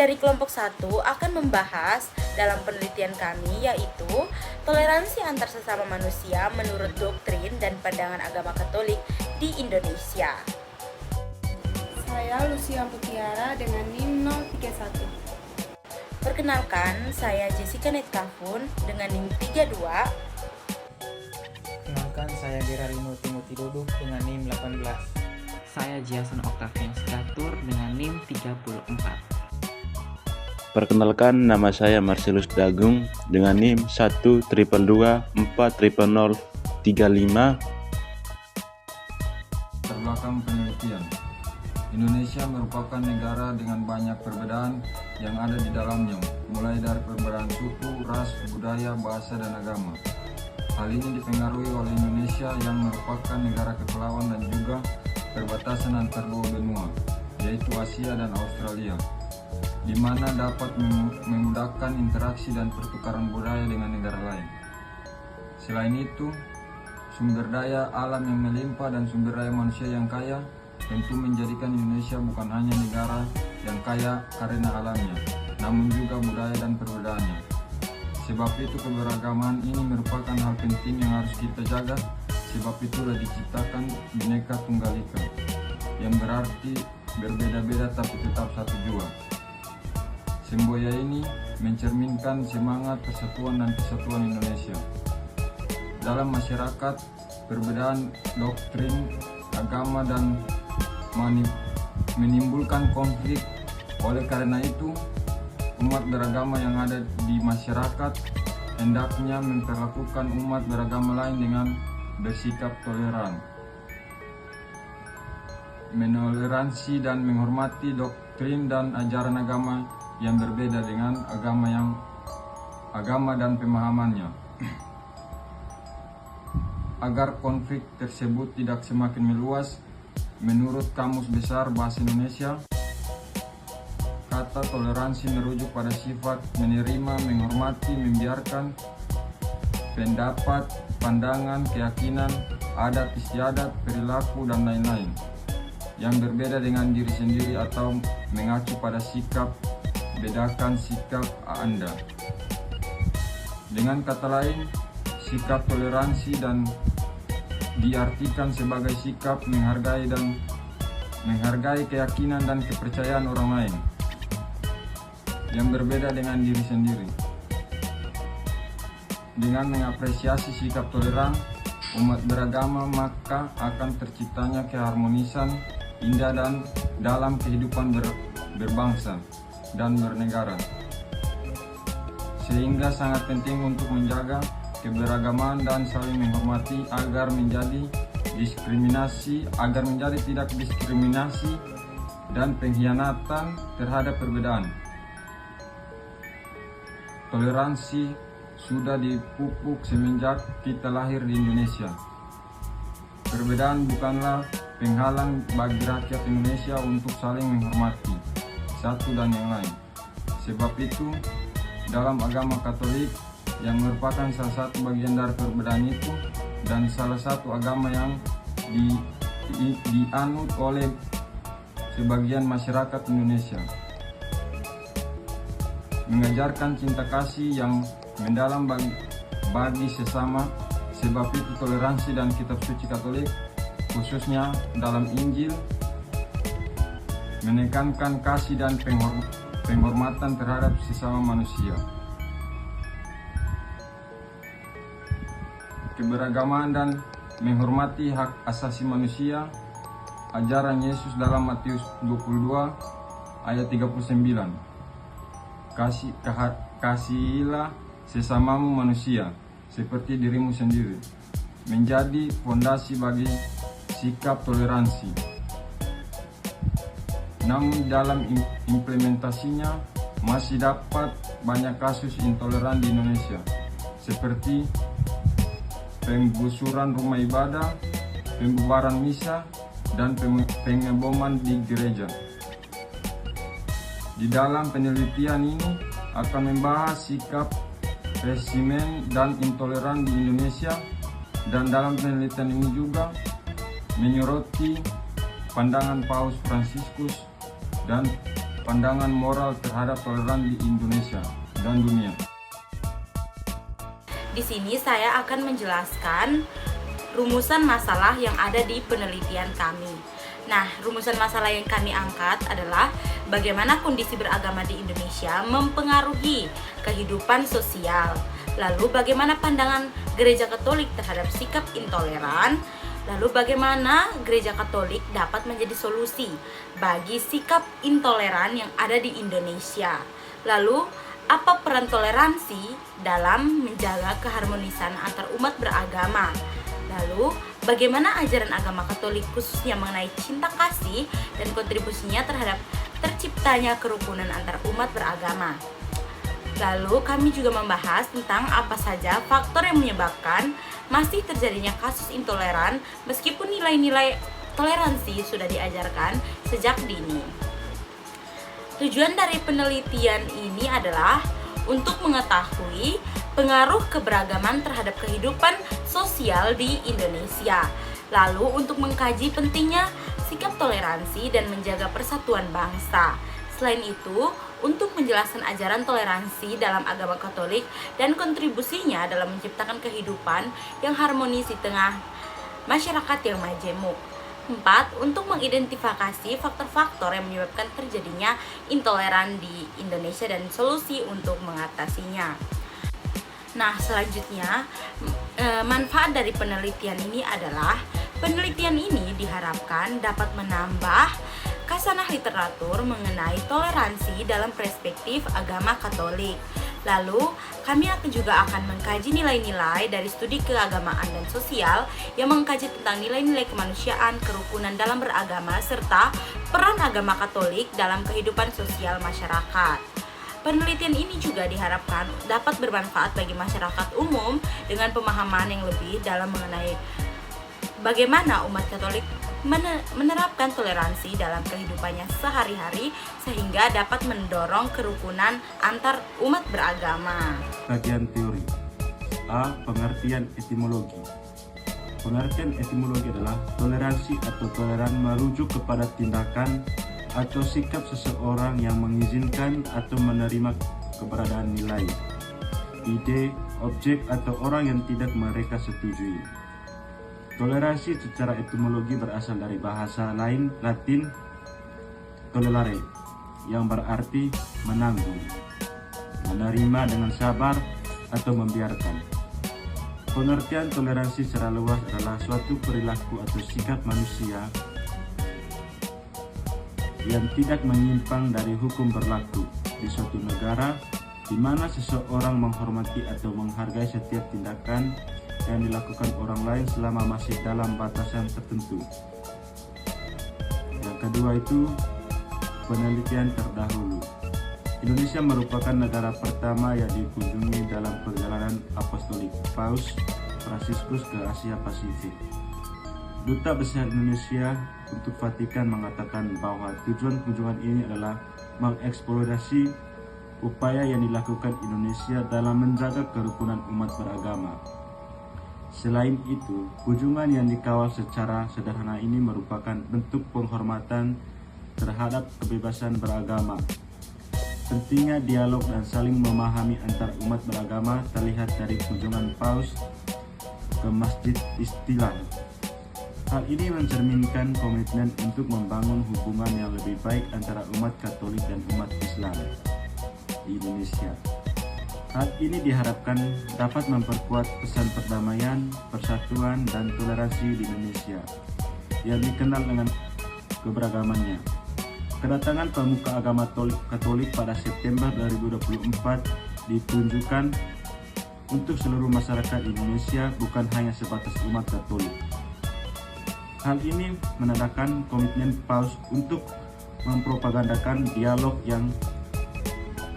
dari kelompok 1 akan membahas dalam penelitian kami, yaitu toleransi antar sesama manusia menurut doktrin dan pandangan agama Katolik di Indonesia. Saya Lucia Putiara dengan NIM 031. Perkenalkan, saya Jessica Netkafun dengan NIM 32. Kenalkan, saya Gerarino Timothy Duduk dengan NIM 18. Saya Jason Octavian Sedatur dengan NIM 34. Perkenalkan, nama saya Marcelus Dagung dengan NIM 122240035. Terbelakang penelitian. Indonesia merupakan negara dengan banyak perbedaan yang ada di dalamnya, mulai dari perbedaan suku, ras, budaya, bahasa, dan agama. Hal ini dipengaruhi oleh Indonesia yang merupakan negara kepulauan dan juga perbatasan antar dua benua, yaitu Asia dan Australia, di mana dapat memudahkan interaksi dan pertukaran budaya dengan negara lain. Selain itu, sumber daya alam yang melimpah dan sumber daya manusia yang kaya tentu menjadikan Indonesia bukan hanya negara yang kaya karena alamnya, namun juga budaya dan perbedaannya. Sebab itu keberagaman ini merupakan hal penting yang harus kita jaga, sebab itulah diciptakan Bhinneka Tunggal Ika, yang berarti berbeda-beda tapi tetap satu jua. Semboyan ini mencerminkan semangat persatuan dan kesatuan Indonesia. Dalam masyarakat, perbedaan doktrin, agama, dan menimbulkan konflik. Oleh karena itu, umat beragama yang ada di masyarakat hendaknya memperlakukan umat beragama lain dengan bersikap toleran, menoleransi dan menghormati doktrin dan ajaran agama yang berbeda dengan agama dan pemahamannya, agar konflik tersebut tidak semakin meluas. Menurut Kamus Besar Bahasa Indonesia, kata toleransi merujuk pada sifat menerima, menghormati, membiarkan pendapat, pandangan, keyakinan, adat istiadat, perilaku, dan lain-lain yang berbeda dengan diri sendiri atau mengacu pada sikap, bedakan sikap Anda. Dengan kata lain, sikap toleransi dan diartikan sebagai sikap menghargai keyakinan dan kepercayaan orang lain yang berbeda dengan diri sendiri. Dengan mengapresiasi sikap toleran umat beragama, maka akan terciptanya keharmonisan indah dan dalam kehidupan berbangsa dan bernegara. Sehingga sangat penting untuk menjaga keberagaman dan saling menghormati agar tidak diskriminasi dan pengkhianatan terhadap perbedaan. Toleransi sudah dipupuk semenjak kita lahir di Indonesia. Perbedaan bukanlah penghalang bagi rakyat Indonesia untuk saling menghormati satu dan yang lain. Sebab itu, dalam agama Katolik yang merupakan salah satu bagian dari perbedaan itu dan salah satu agama yang dianut oleh sebagian masyarakat Indonesia, mengajarkan cinta kasih yang mendalam bagi sesama. Sebab itu toleransi dan kitab suci Katolik, khususnya dalam Injil, menekankan kasih dan penghormatan terhadap sesama manusia. Keberagaman dan menghormati hak asasi manusia, ajaran Yesus dalam Matius 22 ayat 39. Kasihilah sesamamu manusia seperti dirimu sendiri, menjadi fondasi bagi sikap toleransi. Namun dalam implementasinya masih dapat banyak kasus intoleran di Indonesia, seperti penggusuran rumah ibadah, pembubaran misa, dan pengeboman di gereja. Di dalam penelitian ini akan membahas sikap resimen dan intoleran di Indonesia, dan dalam penelitian ini juga menyoroti pandangan Paus Fransiskus dan pandangan moral terhadap toleran di Indonesia dan dunia. Di sini saya akan menjelaskan rumusan masalah yang ada di penelitian kami. Nah, rumusan masalah yang kami angkat adalah bagaimana kondisi beragama di Indonesia mempengaruhi kehidupan sosial. Lalu bagaimana pandangan Gereja Katolik terhadap sikap intoleran. Lalu bagaimana Gereja Katolik dapat menjadi solusi bagi sikap intoleran yang ada di Indonesia. Lalu apa peran toleransi dalam menjaga keharmonisan antar umat beragama. Lalu, bagaimana ajaran agama Katolik khususnya mengenai cinta kasih dan kontribusinya terhadap terciptanya kerukunan antar umat beragama. Lalu, kami juga membahas tentang apa saja faktor yang menyebabkan masih terjadinya kasus intoleran meskipun nilai-nilai toleransi sudah diajarkan sejak dini. Tujuan dari penelitian ini adalah untuk mengetahui pengaruh keberagaman terhadap kehidupan sosial di Indonesia. Lalu untuk mengkaji pentingnya sikap toleransi dan menjaga persatuan bangsa. Selain itu, untuk menjelaskan ajaran toleransi dalam agama Katolik dan kontribusinya dalam menciptakan kehidupan yang harmonis di tengah masyarakat yang majemuk. 4. Untuk mengidentifikasi faktor-faktor yang menyebabkan terjadinya intoleran di Indonesia dan solusi untuk mengatasinya. Nah, selanjutnya manfaat dari penelitian ini adalah penelitian ini diharapkan dapat menambah khasanah literatur mengenai toleransi dalam perspektif agama Katolik. Lalu, kami juga akan mengkaji nilai-nilai dari studi keagamaan dan sosial yang mengkaji tentang nilai-nilai kemanusiaan, kerukunan dalam beragama, serta peran agama Katolik dalam kehidupan sosial masyarakat. Penelitian ini juga diharapkan dapat bermanfaat bagi masyarakat umum dengan pemahaman yang lebih dalam mengenai bagaimana umat Katolik menerapkan toleransi dalam kehidupannya sehari-hari sehingga dapat mendorong kerukunan antar umat beragama. Kajian teori. A. Pengertian etimologi. Pengertian etimologi adalah toleransi atau toleran merujuk kepada tindakan atau sikap seseorang yang mengizinkan atau menerima keberadaan nilai, ide, objek atau orang yang tidak mereka setujui. Toleransi secara etimologi berasal dari bahasa lain Latin tolerare yang berarti menanggung, menerima dengan sabar atau membiarkan. Pengertian toleransi secara luas adalah suatu perilaku atau sikap manusia yang tidak menyimpang dari hukum berlaku di suatu negara di mana seseorang menghormati atau menghargai setiap tindakan yang dilakukan orang lain selama masih dalam batasan tertentu. Yang kedua itu penelitian terdahulu. Indonesia merupakan negara pertama yang dikunjungi dalam perjalanan apostolik Paus Fransiskus ke Asia Pasifik. Duta Besar Indonesia untuk Vatikan mengatakan bahwa tujuan kunjungan ini adalah mengeksplorasi upaya yang dilakukan Indonesia dalam menjaga kerukunan umat beragama. Selain itu, kunjungan yang dikawal secara sederhana ini merupakan bentuk penghormatan terhadap kebebasan beragama. Pentingnya dialog dan saling memahami antar umat beragama terlihat dari kunjungan Paus ke Masjid Istiqlal. Hal ini mencerminkan komitmen untuk membangun hubungan yang lebih baik antara umat Katolik dan umat Islam di Indonesia. Hal ini diharapkan dapat memperkuat pesan perdamaian, persatuan, dan toleransi di Indonesia yang dikenal dengan keberagamannya. Kedatangan pemuka agama Katolik pada September 2024 ditunjukkan untuk seluruh masyarakat Indonesia, bukan hanya sebatas umat Katolik. Hal ini menandakan komitmen Paus untuk mempropagandakan dialog yang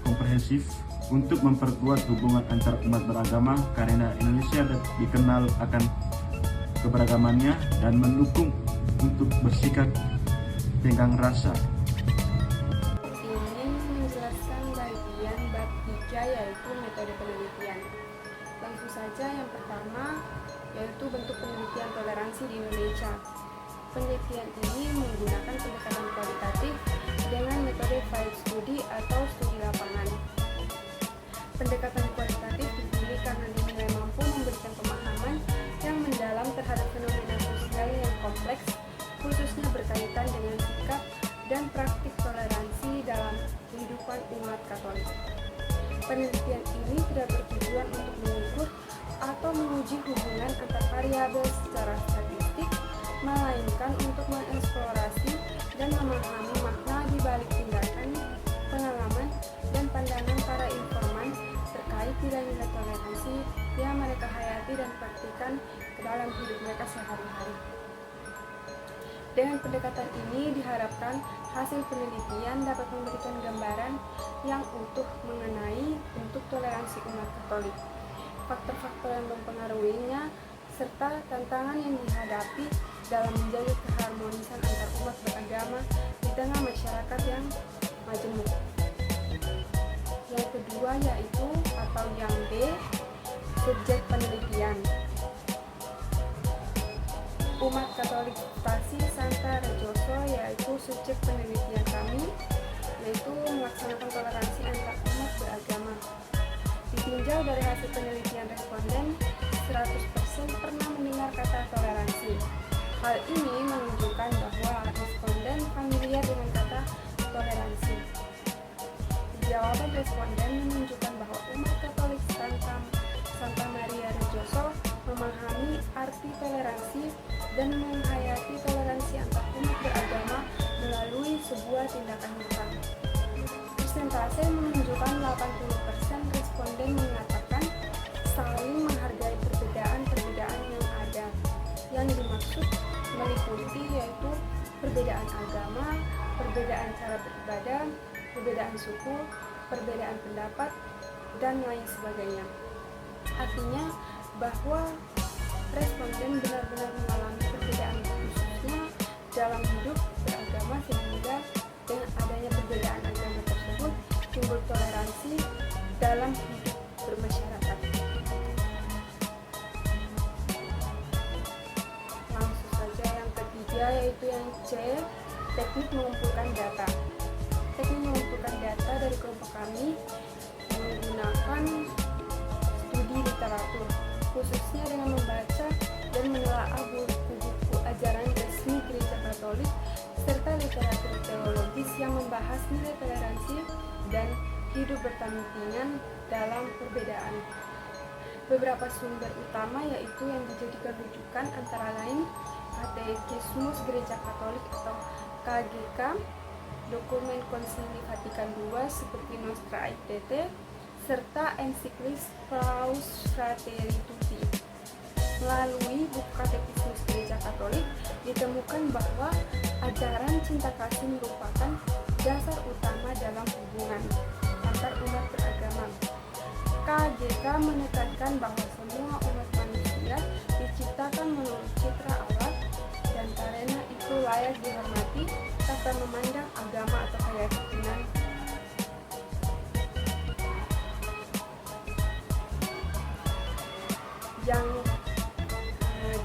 komprehensif untuk memperkuat hubungan antar umat beragama, karena Indonesia dikenal akan keberagamannya dan mendukung untuk bersikap tenggang rasa. Ingin menjelaskan bagian bab 3 yaitu metode penelitian. Langsung saja yang pertama yaitu bentuk penelitian toleransi di Indonesia. Penelitian ini menggunakan pendekatan kualitatif dengan metode field study atau studi lapangan. Pendekatan kualitatif dipilih karena dinilai mampu memberikan pemahaman yang mendalam terhadap fenomena sosial yang kompleks, khususnya berkaitan dengan sikap dan praktik toleransi dalam kehidupan umat Katolik. Penelitian ini tidak bertujuan untuk mengukur atau menguji hubungan antar variabel secara statistik, melainkan untuk mengeksplorasi dan memahami makna di balik tindakan, pengalaman, dan pandangan para informan terkait nilai-nilai toleransi yang mereka hayati dan praktikkan ke dalam hidup mereka sehari-hari. Dengan pendekatan ini diharapkan hasil penelitian dapat memberikan gambaran yang utuh mengenai bentuk toleransi umat Katolik, faktor-faktor yang mempengaruhinya, serta tantangan yang dihadapi dalam menjaga keharmonisan antar umat beragama di tengah masyarakat yang majemuk. Yang kedua yaitu atau yang D, subjek penelitian. Umat Katolik Stasi Santa Rejoso yaitu subjek penelitian kami, yaitu melaksanakan toleransi antar umat beragama. Ditinjau dari hasil penelitian responden, 100% pernah mendengar kata toleransi. Hal ini menunjukkan bahwa responden familiar dengan kata toleransi. Jawaban responden menunjukkan bahwa umat Katolik Santa Maria Rejoso memahami arti toleransi dan menghayati toleransi antar umat beragama melalui sebuah tindakan nyata. Persentase menunjukkan 80% responden mengatakan saling menghargai perbedaan-perbedaan yang ada. Yang dimaksud meliputi yaitu perbedaan agama, perbedaan cara beribadah, perbedaan suku, perbedaan pendapat, dan lain sebagainya. Artinya bahwa responden benar-benar mengalami perbedaan khususnya dalam hidup beragama, sehingga dengan adanya perbedaan agama tersebut timbul toleransi dalam hidup bermasyarakat. Langsung saja yang ketiga yaitu yang C, teknik mengumpulkan data. Teknik mengumpulkan data dari kelompok kami menggunakan studi literatur, khususnya dengan membaca dan menelaah buku-buku ajaran resmi Gereja Katolik serta literatur teologis yang membahas nilai toleransi dan hidup berdampingan dalam perbedaan. Beberapa sumber utama yaitu yang dijadikan rujukan antara lain Katekismus Gereja Katolik atau KGK, dokumen Konsili Vatikan II seperti Nostra Aetate, serta ensiklis Paus Fratelli Tutti. Melalui buku Katekismus Gereja Katolik ditemukan bahwa ajaran cinta kasih merupakan dasar utama dalam hubungan antar umat beragama. KGK menekankan bahwa semua umat manusia diciptakan menurut citra Allah dan karena itu layak dihormati tanpa memandang agama atau keyakinan. Yang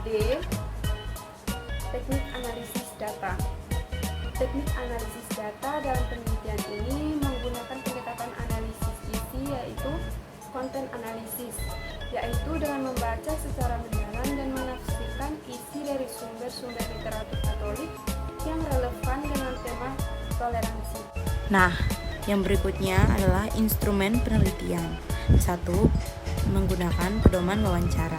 D, teknik analisis data. Teknik analisis data dalam penelitian ini menggunakan pendekatan analisis isi yaitu konten analisis, yaitu dengan membaca secara mendalam dan menafsirkan isi dari sumber-sumber literatur Katolik yang relevan dengan tema toleransi. Nah, yang berikutnya adalah instrumen penelitian. 1. Menggunakan pedoman wawancara,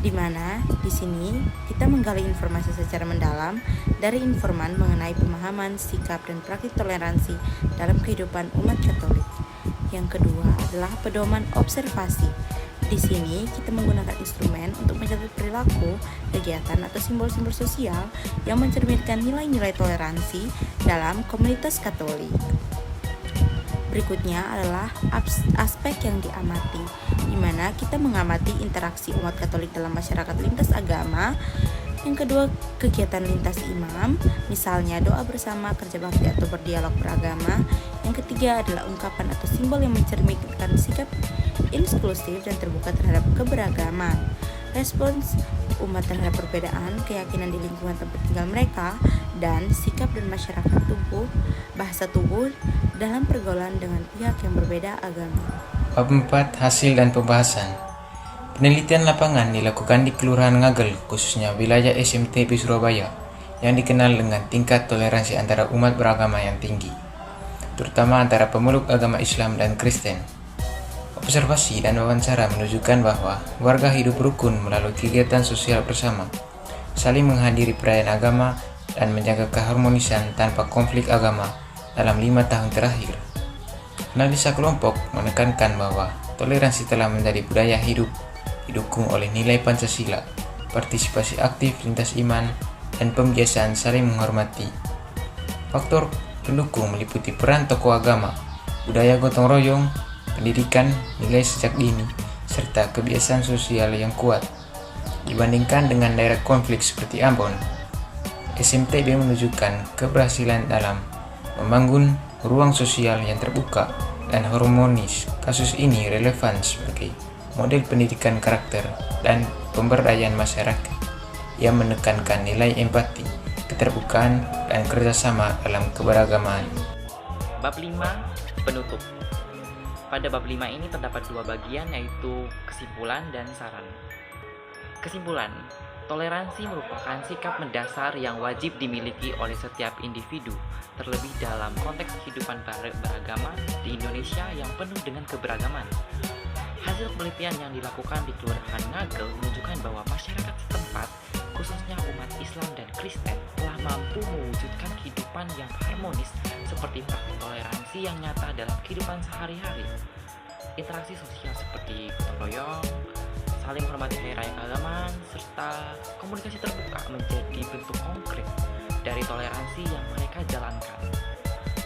di mana di sini kita menggali informasi secara mendalam dari informan mengenai pemahaman, sikap, dan praktik toleransi dalam kehidupan umat Katolik. Yang kedua adalah pedoman observasi. Di sini kita menggunakan instrumen untuk mencatat perilaku, kegiatan, atau simbol-simbol sosial yang mencerminkan nilai-nilai toleransi dalam komunitas Katolik. Berikutnya adalah aspek yang diamati, di mana kita mengamati interaksi umat Katolik dalam masyarakat lintas agama. Yang kedua, kegiatan lintas imam, misalnya doa bersama, kerja bakti, atau berdialog beragama. Yang ketiga adalah ungkapan atau simbol yang mencerminkan sikap inklusif dan terbuka terhadap keberagaman. respons umat terhadap perbedaan, keyakinan di lingkungan tempat tinggal mereka, dan sikap dan masyarakat bahasa tubuh dalam pergaulan dengan pihak yang berbeda agama. Bab 4. Hasil dan pembahasan. Penelitian lapangan dilakukan di Kelurahan Ngagel, khususnya wilayah SMTP Surabaya, yang dikenal dengan tingkat toleransi antara umat beragama yang tinggi, terutama antara pemeluk agama Islam dan Kristen. Observasi dan wawancara menunjukkan bahwa warga hidup rukun melalui kegiatan sosial bersama, saling menghadiri perayaan agama, dan menjaga keharmonisan tanpa konflik agama dalam 5 tahun terakhir. Analisa kelompok menekankan bahwa toleransi telah menjadi budaya hidup, didukung oleh nilai Pancasila, partisipasi aktif lintas iman, dan pembiasaan saling menghormati. Faktor pendukung meliputi peran tokoh agama, budaya gotong royong, pendidikan, nilai sejak dini, serta kebiasaan sosial yang kuat. Dibandingkan dengan daerah konflik seperti Ambon, SMTB menunjukkan keberhasilan dalam membangun ruang sosial yang terbuka dan harmonis. Kasus ini relevan sebagai model pendidikan karakter dan pemberdayaan masyarakat yang menekankan nilai empati, keterbukaan, dan kerjasama dalam keberagaman. Bab 5. Penutup. Pada bab 5 ini terdapat 2 bagian, yaitu kesimpulan dan saran. Kesimpulan, toleransi merupakan sikap mendasar yang wajib dimiliki oleh setiap individu, terlebih dalam konteks kehidupan beragama di Indonesia yang penuh dengan keberagaman. Hasil penelitian yang dilakukan di Kelurahan Ngagel menunjukkan bahwa masyarakat setempat, khususnya umat Islam dan Kristen, telah mampu mewujudkan kehidupan yang harmonis seperti praktik toleransi yang nyata dalam kehidupan sehari-hari. Interaksi sosial seperti gotong royong, saling menghormati hari raya keagamaan, serta komunikasi terbuka menjadi bentuk konkret dari toleransi yang mereka jalankan.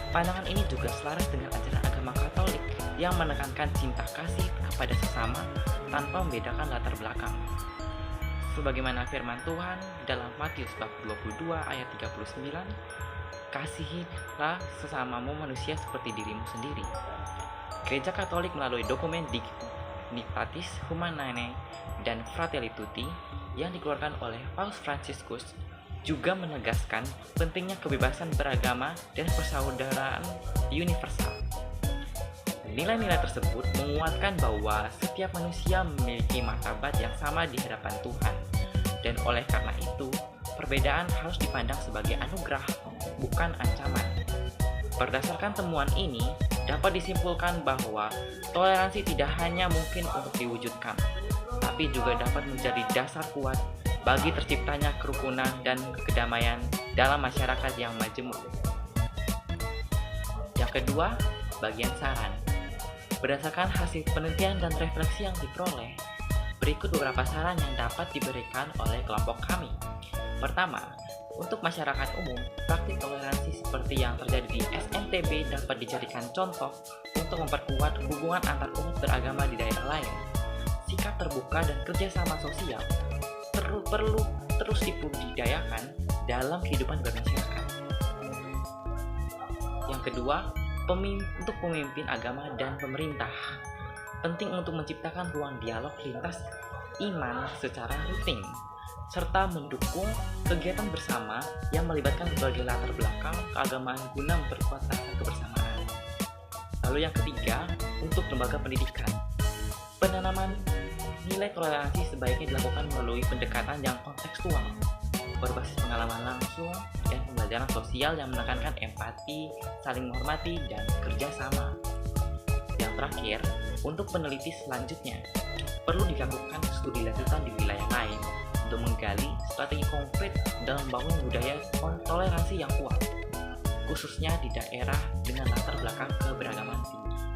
Pandangan ini juga selaras dengan ajaran agama Katolik yang menekankan cinta kasih kepada sesama tanpa membedakan latar belakang. Sebagaimana firman Tuhan dalam Matius bab 22 ayat 39, "Kasihilah sesamamu manusia seperti dirimu sendiri." Gereja Katolik melalui dokumen Dignitatis Humanae dan Fratelli Tutti yang dikeluarkan oleh Paus Fransiskus juga menegaskan pentingnya kebebasan beragama dan persaudaraan universal. Nilai-nilai tersebut menguatkan bahwa setiap manusia memiliki martabat yang sama di hadapan Tuhan, dan oleh karena itu, perbedaan harus dipandang sebagai anugerah, bukan ancaman. Berdasarkan temuan ini, dapat disimpulkan bahwa toleransi tidak hanya mungkin untuk diwujudkan, tapi juga dapat menjadi dasar kuat bagi terciptanya kerukunan dan kedamaian dalam masyarakat yang majemuk. Yang kedua, bagian saran. Berdasarkan hasil penelitian dan refleksi yang diperoleh, berikut beberapa saran yang dapat diberikan oleh kelompok kami. Pertama, untuk masyarakat umum, praktik toleransi seperti yang terjadi di SMTB dapat dijadikan contoh untuk memperkuat hubungan antar umat beragama di daerah lain. Sikap terbuka dan kerjasama sosial perlu terus dibudidayakan dalam kehidupan bermasyarakat. Yang kedua, untuk pemimpin agama dan pemerintah, penting untuk menciptakan ruang dialog lintas iman secara rutin, serta mendukung kegiatan bersama yang melibatkan berbagai latar belakang keagamaan guna memperkuat rasa kebersamaan. Lalu yang ketiga, untuk lembaga pendidikan, penanaman nilai toleransi sebaiknya dilakukan melalui pendekatan yang kontekstual, berbasis pengalaman langsung, dan pembelajaran sosial yang menekankan empati, saling menghormati, dan kerjasama. Yang terakhir, untuk peneliti selanjutnya, perlu dilakukan studi lanjutan di wilayah lain untuk menggali strategi konkret dalam membangun budaya toleransi yang kuat, khususnya di daerah dengan latar belakang keberagaman tinggi.